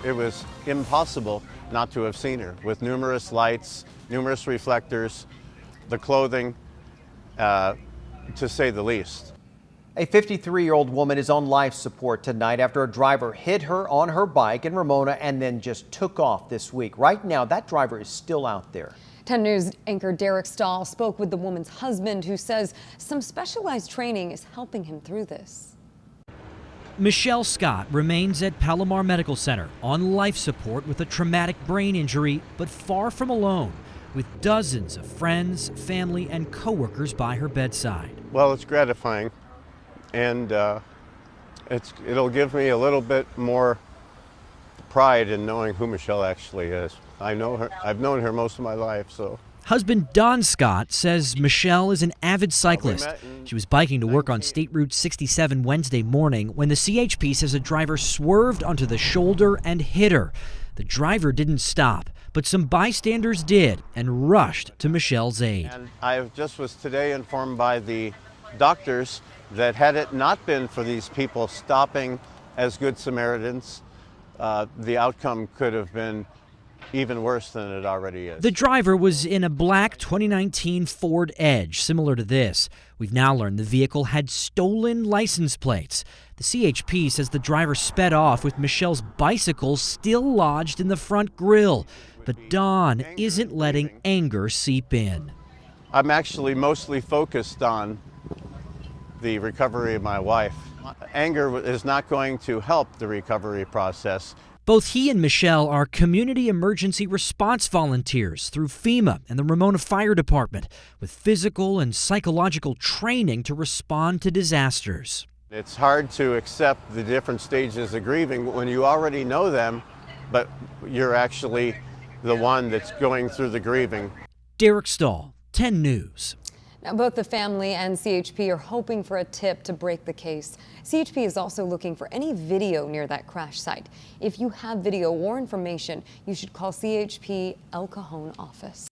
It was impossible not to have seen her, with numerous lights, numerous reflectors, the clothing, to say the least. A 53-year-old woman is on life support tonight after a driver hit her on her bike in Ramona and then just took off this week. Right now, that driver is still out there. 10 News anchor Derek Stahl spoke with the woman's husband, who says some specialized training is helping him through this. Michelle Scott remains at Palomar Medical Center on life support with a traumatic brain injury, but far from alone, with dozens of friends, family, and coworkers by her bedside. Well, it's gratifying, and it'll give me a little bit more pride in knowing who Michelle actually is. I know her. I've known her most of my life, so. Husband Don Scott says Michelle is an avid cyclist. She was biking to work on State Route 67 Wednesday morning when the CHP says a driver swerved onto the shoulder and hit her. The driver didn't stop, but some bystanders did and rushed to Michelle's aid. And I just was today informed by the doctors that had it not been for these people stopping as good Samaritans, the outcome could have been even worse than it already is. The driver was in a black 2019 Ford Edge, similar to this. We've now learned the vehicle had stolen license plates. The CHP says the driver sped off with Michelle's bicycle still lodged in the front grille. But Don isn't letting anger seep in. I'm actually mostly focused on the recovery of my wife. Anger is not going to help the recovery process. Both he and Michelle are community emergency response volunteers through FEMA and the Ramona Fire Department, with physical and psychological training to respond to disasters. It's hard to accept the different stages of grieving when you already know them, but you're actually the one that's going through the grieving. Derek Stahl, 10 News. Now, both the family and CHP are hoping for a tip to break the case. CHP is also looking for any video near that crash site. If you have video or information, you should call CHP El Cajon office.